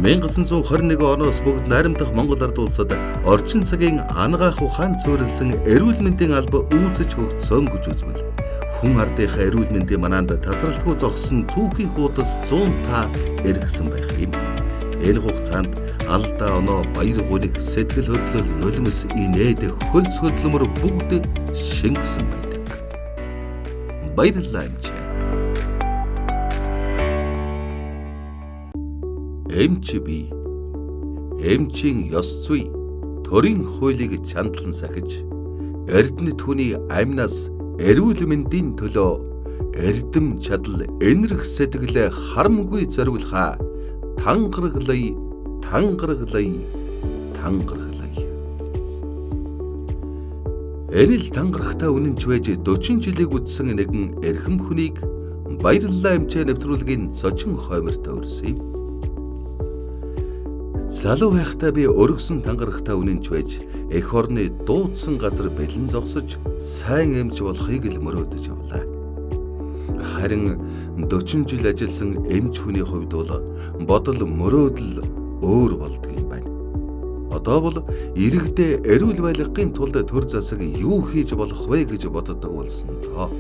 1921 оноос бүгд найрамдах Монгол ард улсад орчин цагийн ангаах ухаан цуурилсан эрүүл мэндийн алба үүсэж хөгжсөн гэж үзвэл хүн ардынхаа эрүүл мэндийн манаанд тасралтгүй зогссон түүхийн хуудас 100 та эргэсэн байх юм. Энэ хугацаанд алдаа оноо баяр гүрийг сэтгэл хөдлөл нулимс инээд хөлс хөдлөмөр бүгд шингэсэн байдаг. Баярлалаа эмч. МЧБ эмчийн ёс зүй төрийн хуулийг чандлан сахиж эрдэнэ түүний амнаас эрүүл мэндийн төлөө эрдэм чадал энэрх сэтгэлээ харамгүй зориулхаа тангарглая. Энэ л тангарахтай үнэнч байж 40 жилиг үдсэн нэгэн эрхэм хүнийг баярлалаа эмчээ нэвтрүүлгийн зочин хоймортой өрсөн юм. Залуу байхдаа би өргөсөн тангарахтай үнэнч байж эх орны дуудсан газар бэлэн зогсож сайн эмч болохыг л мөрөөдөж явлаа. Харин 40 жил ажилласан эмч хүний хувьд бол бодол мөрөөдөл өөр болдог юм байна. Одоо бол иргэдээ эрүүл байлгахын тулд төр засаг юу хийж болох вэ гэж боддог болсон тоо.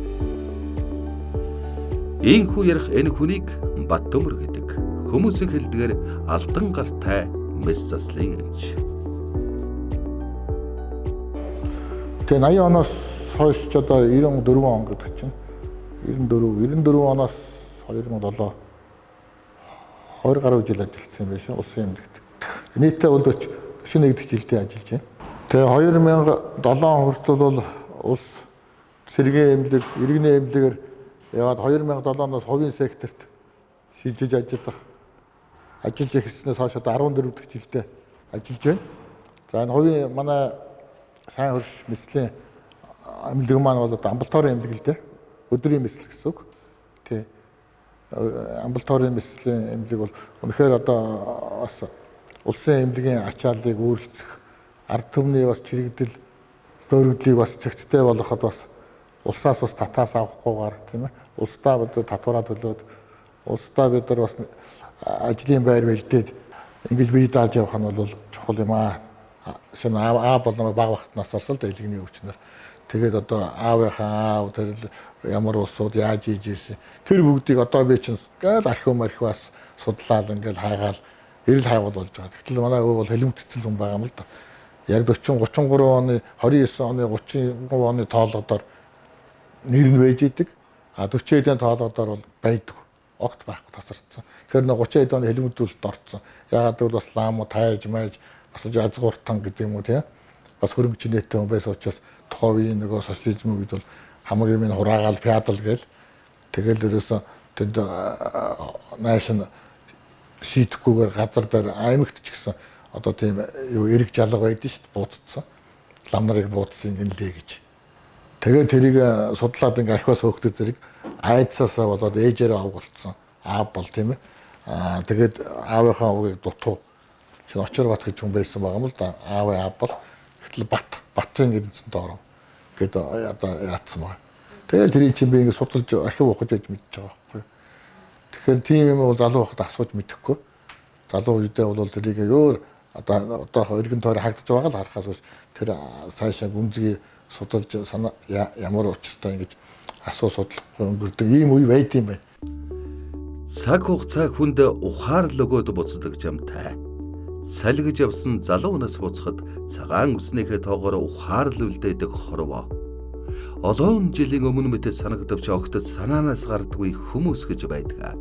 Ийхүү ярих энэ хүнийг Баттөмөр гэдэг. Хүмүүсийн хэлдгээр алдан гартай мэс заслын эмч. Тэгээ 80 оноос хойш ч одоо 94 он гэдэг чинь 94 оноос 2007 20 гаруй жил ажилласан юм байна улсын эмнэлэгт. Нийтдээ бол 41 дэх жилдээ ажиллаж байна. Тэгээ 2007 он хүртэл бол улс цэргийн эмнэлэг, иргэний эмнэлэгээр ягаад 2007 оноос хувийн секторт шилжиж ажиллаж эхэлснээс хойш одоо 14 дэх жилдээ ажиллаж байна. За энэ хувийн манай сайн хөрш мэслийн эмнэлэг маань бол одоо амбулаторийн эмнэлэг л дээ. Өдрийн мэсэл гэсэн үг. Тий. Амбулаторийн мэслийн эмнэлэг бол үнэхээр одоо бас улсын эмнэлгийн ачааллыг өөрлөцөх, ард түмний бас чирэгдэл, дөөргөдлийг бас цэгцтэй болгоход бас улсаас бас татаас авахгүйгээр тийм ээ. Улсдаа бид татвараа төлөөд улсдаа бид нар бас ажлын байр бэлдээд ингэж бие дааж явах нь бол чухал юм аа. Шинэ аав бол баг багтнаас л дэлгний өвчнөр. Тэгээд одоо аавынхаа аав тэр ямар улсууд яаж хийж ийсэн тэр бүгдийг одоо би чинь гээд архиваас судлаад ингээл хайгаал эрэл хайгууд болж байгаа. Тэгтэл манай өвөө бол хэлэмтцэл хүн байгаа юм л да. Яг 33 оны 29 оны 30 оны тоолгодоор нэр нь байж идэг. А 40 эдийн тоолгодоор бол байдаг. Огт байхгүй тасарсан. Тэгэхээр 30 эд оны хэлэмтүүлэлт орцсон. Ягаад гэвэл бас лам тайж майж бас язгууртан гэдэг юм уу тийм. Бас хөрөнгө чинээтэй хүн байсан учраас тухайн нөгөө социализмын үед бол хамгийн минь хураагаал феодал гээл тэгэл ерөөсө тэнд наашин шийдэхгүйгээр газар дээр аймагт ч гэсэн одоо тийм юу эрг жалга байдаг шүү дээ буудцсан. Лам нарыг буудсан гинлээ гэж. Тэгээд тэрийг судлаад ингээ архиваас хөөхдөг зэрэг айдсаасаа болоод ээжээрээ авг болцсон. Аав бол тийм ээ. Тэгээд аавынхаа үгийг дутуу. Чин очор бат гэж хүн байсан байгаа юм л да. Аав бол гэтэл батын гэдэгцэн доороо. Гэт одоо яатсан байна. Тэгээд тэрийг чинь би ингээ судалж архив ухаж байж мэдчихэж байгаа байхгүй. Тэгэхээр тийм юм бол залуу байхад асууж мэдэхгүй. Залуу үедээ бол тэрийг өөр одоо өргөн тойроо хагдаж байгаа л харахаас биш тэр цаашаа гүнзгий судалж санаа ямар учиртай ингэж асуу судлахгүй өнгөрдөг ийм үе байд юм байна. Цаг хугацаа хүнд ухаарл өгөөд буцдаг жамтай. Салгиж явсан залуу нас буцахад цагаан үснийхээ тоогоор ухаарл үлдээдэг хорвоо. Олон жилийн өмнө мэт санагдавч огтд санаанаас гардгүй хүмүүс гэж байдаг.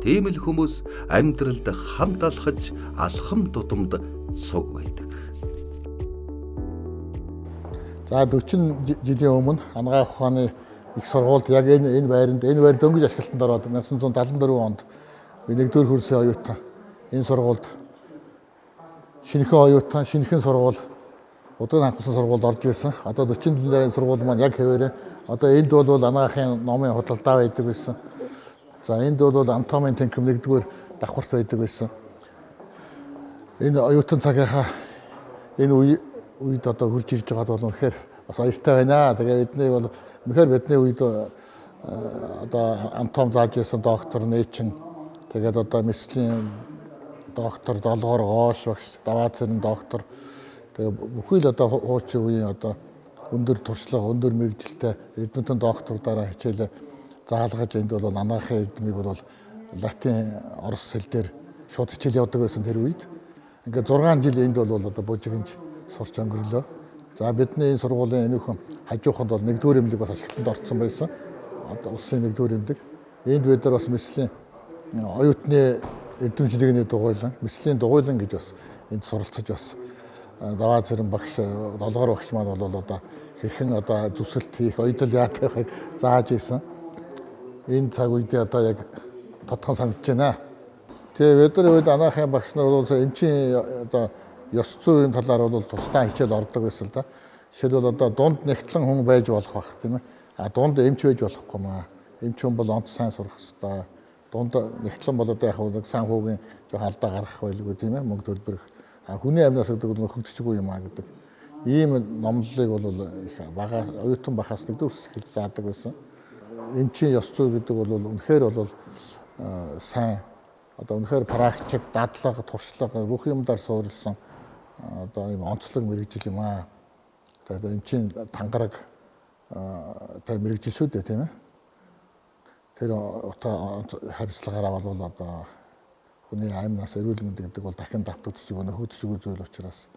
Тийм л хүмүүс амьдралд хамт алхаж алхам тутамд цуг байдаг. За 40 жилийн өмнө Анагаах ухааны их сургуульд яг энэ байр дөнгөж ашиглалтанд ороод 1974 онд би 1-р курсын оюутан энэ сургуульд шинэхэн оюутан шинэхэн сургууль удаа хангасан сургуульд орж байсан. Одоо 40 жилийн дараа сургууль маань яг хэвээрээ одоо энд бол Анагаахын номын худалдаа байдаг байсан. За энд бол анатомийн тэнхим 1-р давхарт байдаг байсан. Энэ оюутан цагийнхаа энэ үед одоо хурж ирж байгаад бол үнэхээр бас аюултай байна. Тэгээ бидний бол үнэхээр бидний үед одоо анатом зааж байсан доктор нээчин тэгээд одоо мэслийн доктор, долгоор гоош багш, даваа цэрэн доктор. Тэгээ бүхий л одоо хуучин үеийн одоо өндөр туршлага, өндөр мэрэгжилтэй эрдэмтэн докторудаараа хичээлээ заалгаж энд бол анагаахын эрдэмийг бол латин, орос хэл дээр шууд хичээл явдаг байсан тэр үед. Ингээд 6 жил энд бол одоо бужигнж сурч өнгөрлөө. За бидний энэ сургуулийн энэхэн хажууханд бол 1-р эмнэлэг бас ашиглалтанд орсон байсан. Одоо улсын 1-р эмнэлэг. Энд бид нар бас мислийн оюутны эдэмжлэгний дугуйлан, мислийн дугуйлан гэж бас энд суралцаж бас даваа цэрэн багш, долгоор багш маань бол одоо хэрхэн одоо зүсгэлт хийх, оюутал яатахыг зааж исэн. Энэ цаг үедээ одоо яг тодхон санагдаж байна. Тэгээ бид нар үед анагаахын багш нар бол энэ чинь одоо ёс зүйн талаар бол тусдаа хичээл ордог байсан л да. Жишээлбэл одоо дунд нэгтлэн хүн байж болох бах тийм ээ. А дунд эмч байж болохгүй маа. Эмч хүн бол онц сайн сурах хэрэгтэй. Дунд нэгтлэн болоод яг нэг санхүүгийн жоохон алдаа гаргах байлгүй тийм ээ. Мөнгө төлбөрөх. А хүний амнаас гэдэг нь хөгжчихгүй юм аа гэдэг. Ийм номлолыг бол их бага оюутан бахаас 1-р хэсгийг заадаг байсан. Эмчийн ёс зүй гэдэг бол үнэхээр бол сайн одоо үнэхээр практик, дадлага, туршлага бүх юмдаар суурилсан одоо ийм онцлог мэрэгжил юм аа. Тэгээд эмчийн тангараг тэр мэрэгжил шүү дээ тийм ээ. Тэр одоо хариуцлагаараа бол одоо хүний аймнаас эрүүл мэнд гэдэг бол дахин давтагдчих өгнө хөөцшгүй зүйл учраас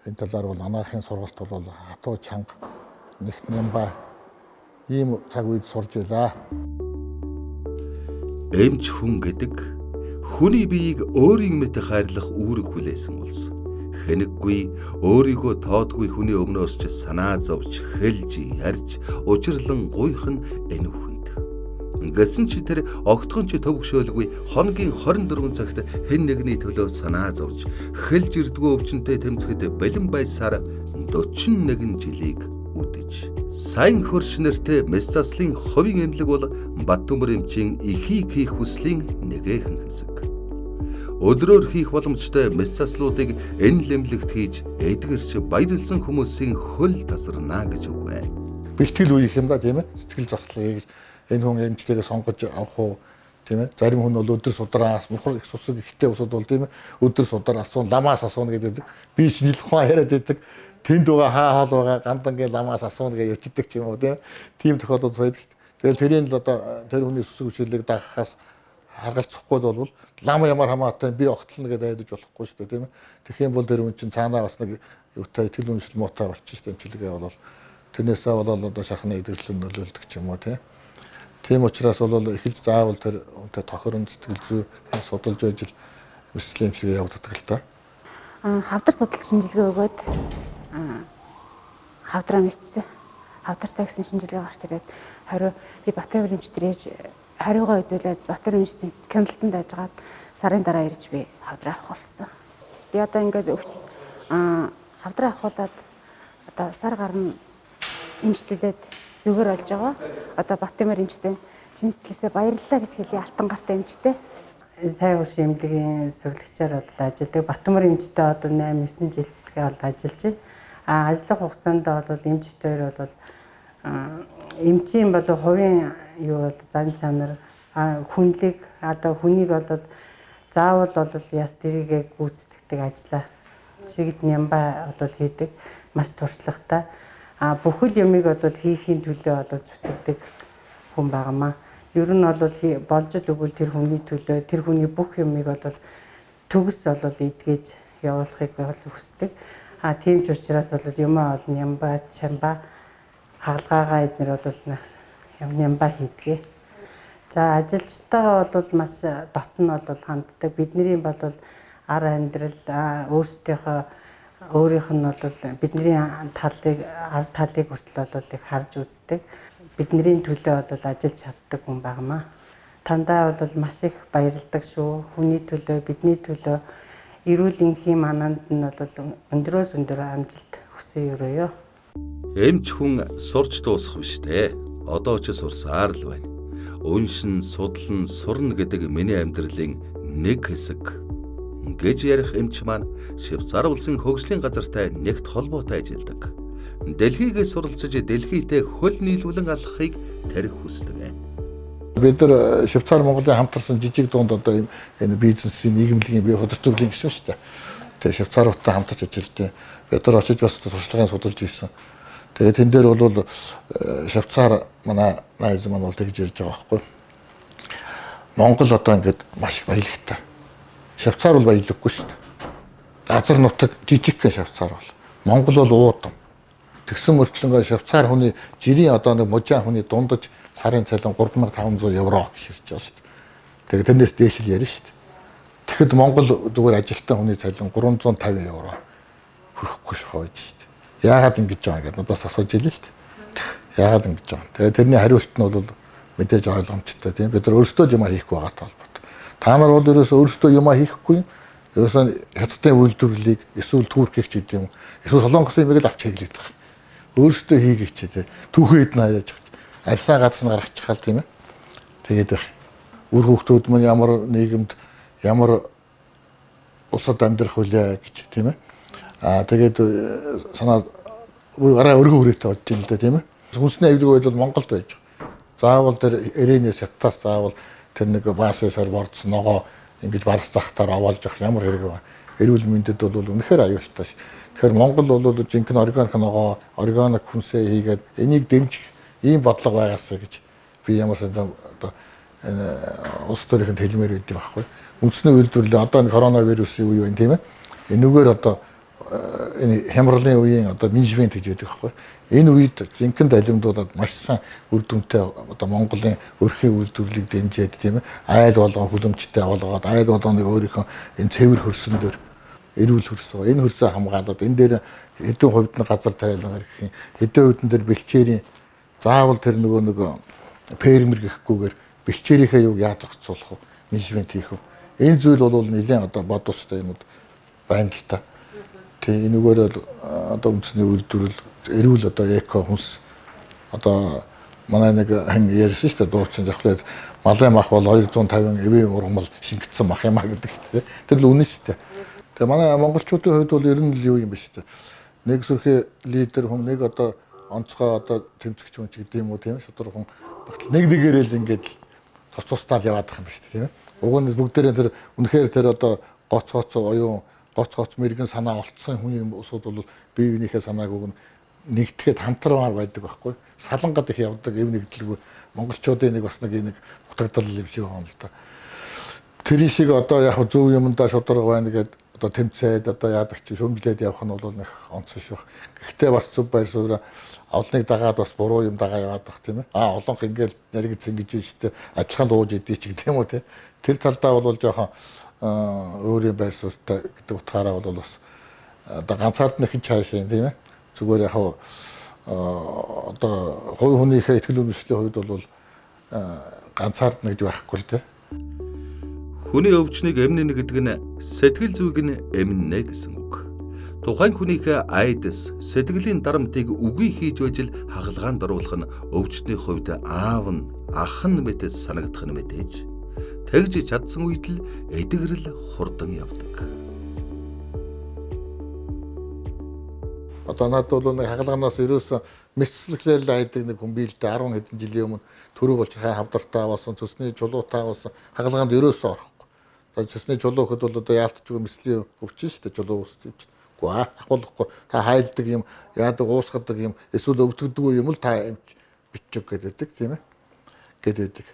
энэ талаар бол анагаахын сургалт бол хатуу чанга нэгт нямба ийм цаг үед сурж байлаа. Эмч хүн гэдэг хүний биеийг өөрийн мэт хайрлах үүрэг хүлээсэн улс. Хэнэггүй, өөрийгөө тоодгүй хүний өмнөөс ч санаа зовж, хэлж, ярьж, учирлан гуйхан энэ хүнд. Гэсэн чи тэр огтхон ч төвөгшөөлгүй хоногийн 24 цагт хэн нэгний төлөө санаа зовж, хэлж ирдгүү өвчнөд тэмцэхэд бэлэн байсаар 41 жилийг үдэж. Сайн хөрш нэртэй мэс заслын ховын эмнэлэг бол Баттөмөр эмчийн ихийг хийх хүслийн нэгэхэн хэсэг. Өдрөөр хийх боломжтой мэс заслуудыг энэ эмнэлэгт хийж эдгэрч баярлсан хүмүүсийн хөл тасарна гэж үгвэ. Бэлтгэл үе юм да тийм ээ. Сэтгэл заслыг энэ хүн эмчлэрээ сонгож авах уу тийм ээ. Зарим хүн бол өдөр судараас мухар их сусаг ихтэй усуд бол тийм ээ. Өдөр судар асуун ламаас асууна гэдэг. Би ч нийлх хаа яриад байдаг. Тэнд байгаа хаа хоол байгаа гандангийн ламаас асууна гэж өвчдөг ч юм уу тийм тохиолдол байдаг шүү дээ. Тэгэл тэрийн л одоо тэр хүний сүсэг хүчлэлийг дагахаас харгалцахгүй бол лам ямар хамаатай би огтлно гэдэг айдаж болохгүй шүү дээ тийм ээ. Тэгэх юм бол тэр хүн чинь цаанаа бас нэг юутай итгэл үнэмшил муутай болчих шүү дээ эмчилгээ бол тэрнээсээ бол одоо шахны идэвхтэй нөлөөлдөг ч юм уу тийм учраас бол эхэлж заавал тэр үнтэй тохирон сэтгэл зүй судалж байж л мэслийн эмчилгээ явагддаг л та. Хавдар судалж шинжилгээ өгөөд хавдраа мэдсэн. Хавдартай гэсэн шинжилгээ гарч ирээд хариу би Баттөмөр эмчтэр ээж хариугаа үзүүлээд Баттөмөр эмчтэн Кенлтанд ажгаад сарын дараа ирж би хавдраа авах болсон. Би одоо ингээд хавдраа авахуулаад одоо сар гарна эмчлүүлээд зүгээр болж байгаа. Одоо Баттөмөр эмчтэн чин сэтгэлээсээ баярлалаа гэж хэлье алтан гартай эмчтэй. Сайн хурш эмнэлгийн сувлагчаар бол ажилладаг. Баттөмөр эмчтэй одоо 8-9 жилдгээ бол ажиллаж байна. Ажиллах хугацаанд бол эмчтэй бол эмчийн бол хувийн юу бол зан чанар хүнлэг одоо хүнийг бол заавал бол яс тэрийгэ гүйцэтгэдэг ажиллаа чигт нямба бол хийдэг маш туршлагатай бүхэл юмыг бол хийхийн төлөө бол зүтгэдэг хүн байгаамаа. Ер нь бол болж л өгвөл тэр хүний төлөө тэр хүний бүх юмыг бол төгс бол эдгэж явуулахыг бол хүсдэг. Тийм ч учраас бол юмаа олон нямба чамба хаалгаагаа эднэр бол нямба хийдгээ. За ажилчтайгаа бол маш дотн бол ханддаг. Бидний бол ар амьдрал өөрийнх нь бол бидний ар талыг хүртэл бол их харж үздэг. Бидний төлөө бол ажиллаж чаддаг хүн байгаамаа. Тандаа бол маш их баярлдаг шүү. Хүний төлөө, бидний төлөө эрүүл энхийн мананд нь бол өндрөөс өндөр амжилт хүсье өрөөё. Эмч хүн сурч дуусах биш те. Одоо ч сурсаар л байна. Уншин, судлан, сурна гэдэг миний амьдралын нэг хэсэг. Гэж ярих эмч маань Швейцар улсын хөгжлийн газартай нэгт холбоотой ажилладаг. Дэлхийгээ суралцаж дэлхийтэй хөл нийлүүлэн алхахыг тэр хүсдэг. бид нар Швейцар Монголын хамтарсан жижиг дунд одоо энэ бизнесийн нийгэмлэгийн бие хөдөлгөөний гишүүн шүү дээ. Тэгээ Швейцаруудтай хамтарч ажилладаг. Бид нар очиж бас туршлагын судалж ийсэн. Тэгээд тэн дээр бол Швейцар манай найз маань бол тэгж ярьж байгаа байхгүй. Монгол одоо ингээд маш их баялагтай. Швейцар бол баялаггүй шүү дээ. Газар нутаг жижиг гэн Швейцар бол. Монгол бол уудам. Тэгсэн мөртлөнгөө Швейцар хүний жирийн одоо нэг мужаан хүний дундаж сарын цалин 3500 евро гэж ирж байгаа шүү дээ. Тэгээд тэрнээс дээш л ярина шүү дээ. Тэгэхэд Монгол зүгээр ажилтан хүний цалин 350 евро хүрэхгүй шахаж шүү дээ. Яагаад ингэж байгаа гэдэг надаас асууж илээ л дээ. Яагаад ингэж байгаа. Тэгээд тэрний хариулт нь бол мэдээж ойлгомжтой тийм. Бид нар өөрсдөө юм хийхгүй байгаа талбарт. Та нар бол ерөөсөө өөрсдөө юм хийхгүй юм. Ерөөсөө хятадын үйлдвэрлэлийг эсвэл Туркийг ч гэдэг юм. Эсвэл Солонгосын юмыг л авч хэглээд байгаа. Өөрсдөө хийгээч тийм. Түүхэд нь хаяаж байгаа. Арьсаа гадсан гаргачихал тийм ээ. Тэгээд байх. Үр хүүхдүүд мань ямар нийгэмд ямар улсад амьдрах вүлээ гэж тийм ээ. Тэгээд санаа гараа өргөн хүрээтэй бодож юм л да тийм ээ. Хүнсний авилга бол Монголд байж байгаа. Заавал тэр Ирэнээс хятадаас заавал тэр нэг баасаар бордсон ногоо ингэж барс захтаар овоолж явах ямар хэрэг вэ? Эрүүл мэндэд бол үнэхээр аюултай ш. Тэгэхээр Монгол бол жинхэнэ органик ногоо, органик хүнсээ хийгээд энийг дэмжих ийм бодлого байгаасаа гэж би ямар одоо улс төрийнхэнд хэлмээр өгдөг байхгүй. Үндэсний үйлдвэрлэл одоо энэ коронавирусын үе байна тийм ээ. Энэгээр одоо энэ хямралын үеийн одоо менежмент гэж байдаг байхгүй. Энэ үед жинхэнэ далимдуулаад маш сайн үр дүнтэй одоо Монголын өрхийн үйлдвэрлэлийг дэмжиж тийм ээ. Айл болгон хүлэмжтэй болгоод айл болгоныг өөрийнхөө энэ цэвэр хөрсөн дээр эрүүл хөрсөө энэ хөрсөө хамгаалаад энэ дээр хэдэн хувьд нь газар тариалан гэх юм. Хэдэн хувьд нь дээр бэлчээрийн заавал тэр нэг фермер гэхгүйгээр бэлчээрийнхээ юг яаж зохицуулах вэ? Менежмент хийх вэ? Энэ зүйл бол нэлээд одоо бодвол юмуд байна л та. Тэгээ энэгээр одоо үндэсний үйлдвэрлэл эрүүл одоо эко хүнс одоо манай нэг хан ярьсан шүү дээ дуучин жахлаад малын мах бол 250 эвийн ургамал шингэсэн мах юм а гэдэг шүү дээ. Тэр л үнэн шүү дээ. Тэгээ манай монголчуудын хувьд бол ер нь л юу юм бэ шүү дээ. Нэг сүрхий лидер хүн нэг одоо онцгой одоо тэмцэгч хүн ч гэдэг юм уу тийм шудраг хүн нэг нэгээрээ л ингээд цуцтаал яваад байгаа юм ба шүү дээ тийм. Уг нь бүгдээрээ тэр үнэхээр тэр одоо гоц оюун гоц мэрэгэн санаа олцсон хүний усуд бол бие биенийхээ санааг уг нь нэгтгэхэд хамтармаар байдаг байхгүй. Салангад их явдаг эв нэгдлгүй монголчуудын нэг бас нэг утгадал юм шиг байна л да. Тэр шиг одоо яг зөв юмдаа шудраг байна гэдэг одоо тэмцээд одоо яадаг чи шөмжлээд явах нь бол нэг онцгой шүү. Гэхдээ бас зөв байр суурь олныг дагаад бас буруу юм дагаа яваад бах тийм ээ. Олонх ингээл нариг цэнгэж штэ адилхан дууж идэх ч гэдэг юм уу тийм. Тэр талдаа бол жоохон өөрийн байр суурьтай гэдэг утгаараа бол бас одоо ганцаард нэг чаашаа тийм ээ. Зүгээр яг одоо хувь хүнийхээ ихтгэл үнэмшлийн хувьд бол ганцаард нэгж байхгүй л тийм. Хүний өвчнийг эмнэнэ гэдэг нь сэтгэл зүйг нь эмнэнэ гэсэн үг. Тухайн хүнийхээ айдас, сэтгэлийн дарамтыг үгүй хийж байж л хагалгаанд оруулах нь өвчтний хувьд аав нь, ах нь мэт санагдах нь мэдээж. Тэгж чадсан үед л эдгэрэл хурдан явдаг. Одоо надад бол нэг хагалгаанаас ерөөсө мэдслэхлээр л айдаг нэг хүн биэлдэ 10 хэдэн жилийн өмнө төрөв болж хавдартай авсан, цөсний чулуутай авсан хагалгаанд ерөөсө орохгүй. Цэсний чулуу гэхэд бол одоо яалтчгүй мэслийн өвчин шүү дээ чулуу ус гэж. Үгүй ахуулахгүй. Та хайлдаг юм, яадаг уусгадаг юм, эсвэл өвдөгдөг юм л та амж бичих гэдэг тийм ээ. Гэдэг.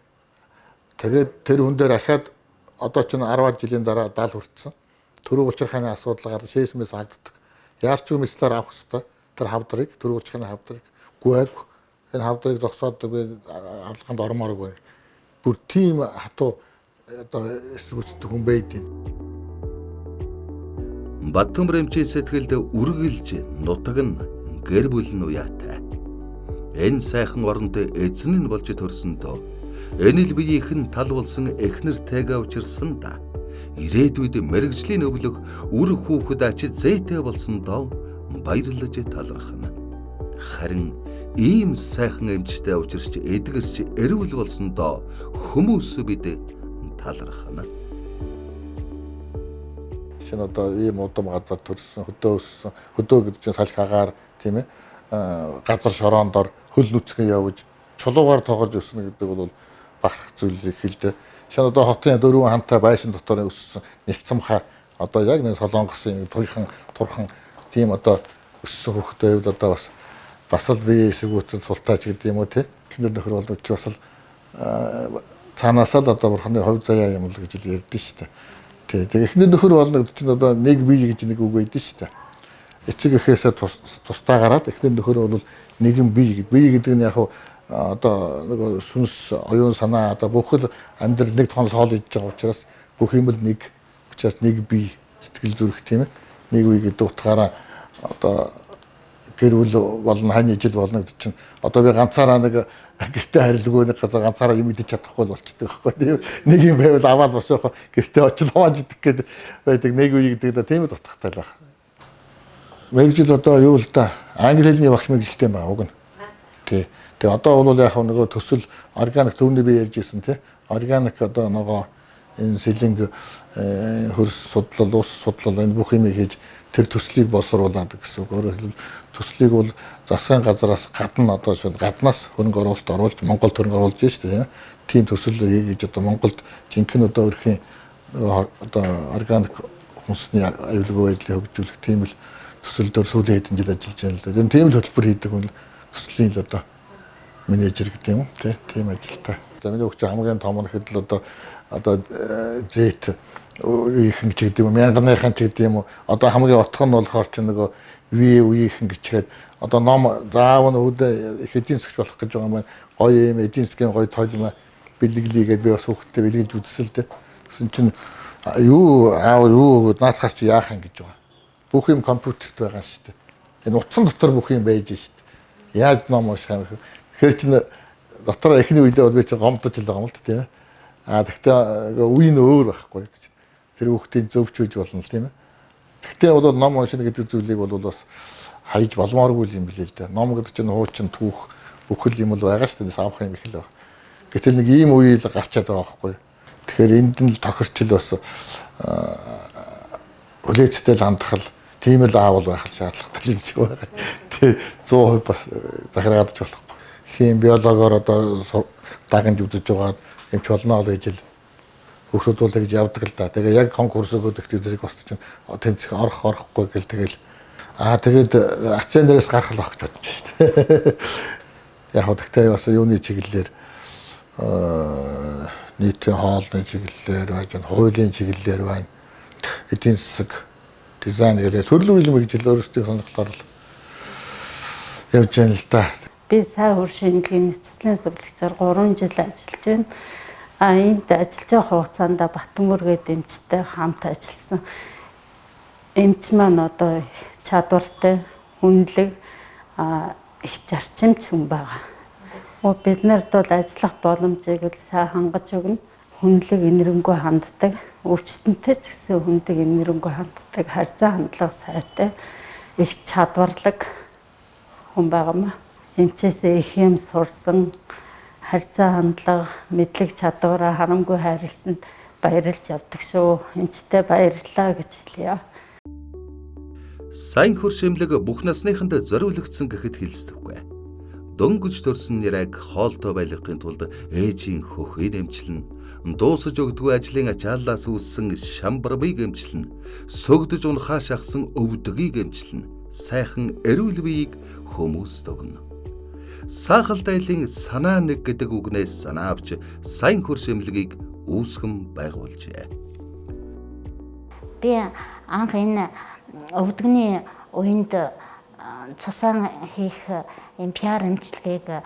Тэгээд тэр хүн дээр ахаад одоо ч 10 жилийн дараа даал хүртсэн. Төрөв улчирхааны асуудал гараад шээсмээс хагддаг. Яалтчгүй мэслээр авах хэвээр тэр хавдрыг төрөв улчирхааны хавдрыг гүйг энэ хавдрыг зогсоод алганд ормооргүй. Бүр тийм хатуу одоо эсрүүцдэг хүн байдیں۔ Баттамбрэмчийн сэтгэлд үргэлж нутаг нь гэр бүл нь уяатай. Энэ сайхан оронд эзэн нь болж төрсөндөө энэ л биеийнхэн тал болсон эхнэртэйгээ учирсан да. Ирээдүйд мэрэгжлийн өвлөх үр хүүхэд ач зээтэй болсондоо баярлаж талархна. Харин ийм сайхан эмчтэй учирч эдгэрч эрүүл болсондоо хүмүүс бид талархна. Шинэ одоо ийм удам газар төрсөн, хөдөө өссөн, хөдөө гэдэг чинь салхи агаар тийм ээ газар шороондор хөл нүцгэн явж чулуугаар тоогож өснө гэдэг бол бахарх зүйлийг хэлдэг. Шинэ одоо хотын 4 хантай байшин дотор өссөн нэлцэмхаа одоо яг нэг Солонгосын турхан тийм одоо өссөн хөхтэй бол одоо бас л би сэгүүцэн султаач гэдэг юм уу тий. Эхнэр нөхөр бол ч бас л цаанаасаа л одоо бурханы хувь заяа юм л гэж ярьдэн шүү дээ. Тэгээ эхнэр нөхөр бол нэг чинь одоо нэг бие гэж нэг үг байдэн шүү дээ. Эцэг эхээсээ тусдаа гараад эхнэр нөхөр бол нэгэн бие гэдэг. Бие гэдэг нь яг одоо нэг сүнс оюун санаа одоо бүх л амьдрал нэг тоноос хоол идж байгаа учраас бүх юм л нэг учраас нэг бие сэтгэл зүрх тийм ээ. Нэг үе гэдэг утгаараа одоо гэр бүл болно хань ижил болно гэдэг чинь одоо би ганцаараа нэг гэртээ харилгүй нэг газар ганцаараа юм идэж чадахгүй болчдөг байхгүй тийм нэг юм байвал аваад босоох гэртээ очиж аваад идэх гэдэг байдаг нэг үе гэдэг тийм л утгатай л байна. Мэргэжил одоо юу л да англи хэлний багш мэргэжилтэй байна уг нь. Тэгээ одоо бол яг нөгөө төсөл органик төвний би ярьжсэн тий органик одоо нөгөө энэ сэлэнг хөрс судлал ус судлал энэ бүх юм хийж тэр төслийг боловсруулад гэсэн үг. Өөрөөр хэлбэл төслийг бол засгийн газраас гадна одоо гаднаас хөрөнгө оруулалт оруулж Монголд хөрөнгө оруулж шүү дээ тийм төсөл хийж одоо Монголд жинхэнэ одоо өрхийн одоо органик хүнсний аюулгүй байдлыг хөгжүүлэх тийм л төсөлдөр сүүлийн хэдэн жил ажиллаж байна л да. Тийм л хөтөлбөр хийдэг хүн төслийн л одоо менежер гэдэг юм тийм ажилтай. За миний өгч хамгийн том нь хэд л одоо зэт үеийнхэн ч гэдэг юм мянганыхан ч гэдэг юм одоо хамгийн отгох нь болохоор ч нөгөө үеийнхэн гэчгээд одоо ном заав нь өвдө их эдийн засгч болох гэж байгаа юм байна. Гоё юм эдийн засгийн гоё тойлмоо бэлгэлийгээд би бас хүүхдтэй бэлгэлж үзсэлтэй. Гэсэн чинь юу аав юу наадахаар чи яах юм гэж байгаа. Бүх юм компьютерт байгаа шүү дээ. Энэ утсан дотор бүх юм байж шүү дээ. Яаж ном унших юм бэ? Тэгэхээр чинь дотор эхний үедээ бол би чинь гомдож л байгаа юм л тийм ээ. Тэгтээ үе нь өөр байхгүй. Тэр хүүхдийн зөвч үж болно тийм ээ. Тэгтээ бол ном уншина гэдэг зүйлийг бол бас хайж болмооргүй юм билээ л дээ. Ном гэдэг чинь хуучин түүх бүхэл юм л байгаа шүү дээ. Авах юм их л байна. Гэтэл нэг ийм үе л гарчаад байгаа байхгүй. Тэгэхээр энд нь л тохирчл бас хүлээцтэй л хандах л тийм л аавал байх шаардлагатай юм шиг байна. Тэг 100% бас захиргаадж болохгүй. Хим биологоор одоо дагнж үзэж байгаа юм ч болно л гэж л хөрсөд бол гэж явдаг л да. Тэгээ яг конкурс өгөх зэрэг бас чинь тэмцэх орохгүй гэл тэгэл тэгээд ачаан дээрээс гарах л байх гэж бодож шүү дээ. Яг хөө тэгтээ бас юуны чиглэлээр нийтийн хоолны чиглэлээр байна, хуулийн чиглэлээр байна. Эдийн засаг дизайн гэх төрөл бүрийн мэргэжил өөрсдийн сонирхлоор л явж байна л да. Би сайн хөр шинжилгээний цэцлэн зөвлөгчөөр 3 жил ажиллаж байна. Энд ажиллаж байгаа хугацаанд Батмүргээ эмчтэй хамт ажилласан. Эмч маань одоо чадвартай, хүнлэг, их зарчимч хүн байгаа. Бид нарт бол ажиллах боломжийг л сайн хангаж өгнө. Хүнлэг энэрэнгүй ханддаг, өвчтөнтэй ч гэсэн хүнлэг энэрэнгүй ханддаг, харьцаа хандлага сайтай, их чадварлаг хүн байгаа маа. Эмчээсээ их юм сурсан, харьцаа хандлага, мэдлэг чадвараа харамгүй хайрлсанд баярлж явдаг шүү. Эмчтэй баярлалаа гэж хэлье. Сайн хөрш эмнэлэг бүх насныханд зориулагдсан гэхэд хэлцдэггүй. Дөнгөж төрсөн нэрийг хоолтой байлгахын тулд ээжийн хөхийг эмчилнэ. Дуусаж өгдөггүй ажлын ачааллаас үүссэн шамбармыг эмчилнэ. Сөгдөж унахаа шахсан өвдгийг эмчилнэ. Сайхан эрүүл биеийг хүмүүст өгнө. Саахал дайлын санаа нэг гэдэг үгнээс санаа авч сайн хөрш эмнэлгийг үүсгэн байгуулжээ. Би анх энэ өвдөгний үеинд цусан хийх энэ PR эмчилгээг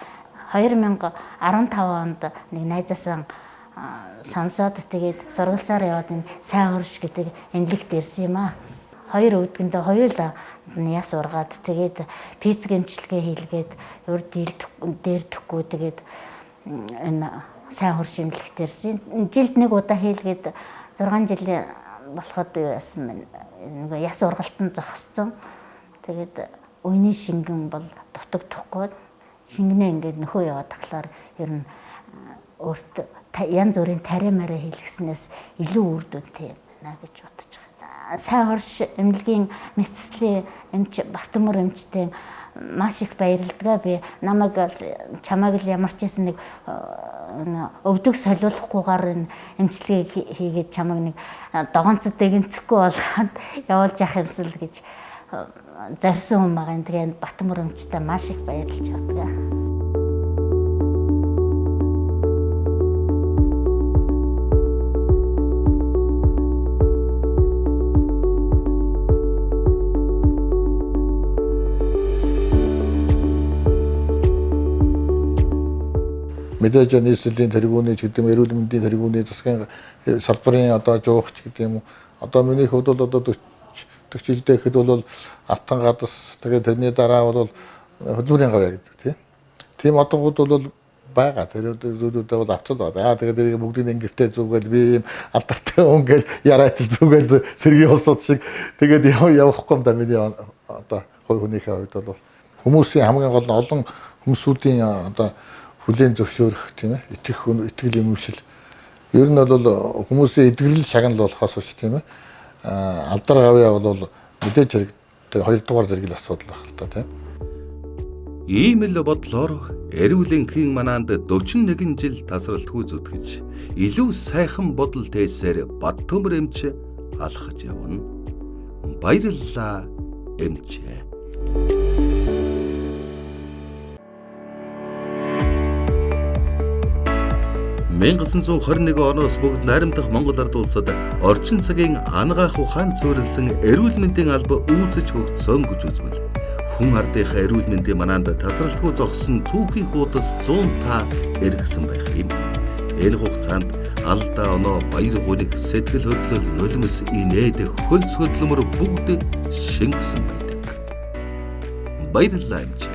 2015 онд нэг найзаасан сонсоод тэгээд сургалсаар яваад энэ сайн хөрш гэдэг эмнэлэгт ирсэн юм аа. Хоёр өвдгөндөө хоёулаа яс ургаад тэгээд пицэг эмчилгээ хийлгээд өөр дээрдэхгүй тэгээд энэ сайн хөрш эмнэлэгт ирсэн. Жилд нэг удаа хийлгээд 6 жилийн болоход юу яасан бэ? Нэг яс ургалтанд зогссон. Тэгээд үений шингэн бол дутагдахгүй. Шингэнээ ингээд нөхөө яваад тахлаар ер нь өөрт янз бүрийн тариа мараа хийлгэснээс илүү үр дүнтэй байна гэж бодож байна. Сайн хөрш эмнэлгийн мэдцэслийн эмч Батмүр эмчтэй маш их баярлалаа. Би намайг чамайг л ямар ч гэсэн нэг өвдөг солиулахгүйгээр энэ эмчилгээг хийгээд чамайг нэг догоонцод дэгэнцэхгүй болгоод явуулж явах юмсэл гэж зорьсон хүн байгаа. Тэгээд Батмөр эмчтэй маш их баярлж явдаг. Мэдээж нийслэлийн тэргүүний ч гэдэг юм эрүүл мэндийн тэргүүний засгийн салбарын одоо жуугч гэдэг юм уу. Одоо миний хувьд бол одоо 40 жилдээ ихэд бол автан гадас тэгээд тэрний дараа бол хөдөлмөрийн гавья гэдэг тийм одоогууд бол байгаа. Тэр зүйлүүдээ бол авцал байна. Тэгээд бүгдийг ингэртэй зүгэл би юм алдартай хүн гэж яриатал зүгэл сэргийн улсууд шиг тэгээд явахгүй юм да миний одоо хувийнхээ хувьд бол хүмүүсийн хамгийн гол нь олон хүмүүсүүдийн одоо хүлээн зөвшөөрөх тийм ээ итгэл юмшил ер нь бол хүмүүсийн эдгэрэл шагнал болохоос биш тийм ээ алдар гавья бол мэдээж хэрэгтэй хоёрдугаар зэрэг асуудал байх л та тийм ийм л бодлоор эрүүл энхийн манаанд 41 жил тасралтгүй зүтгэж илүү сайхан бодол тээсээр Баттөмөр эмч алхаж явна. Баярлалаа эмч. 1921 оноос бүгд найрамдах Монгол ард улсад орчин цагийн ангаах ухаан суурилсан эрүүл мэндийн алба үүсэж хөгжсөн гэж үзвэл хүн ардынхаа эрүүл мэндийн манаанд тасралтгүй зогссон түүхийн хуудас 100 эргэсэн байх юм. Энэ хугацаанд алдаа оноо баяр гүрийг сэтгэл хөдлөл нулимс инээд хөлс хөдлөмөр бүгд шингэсэн байдаг. Баярлалаа.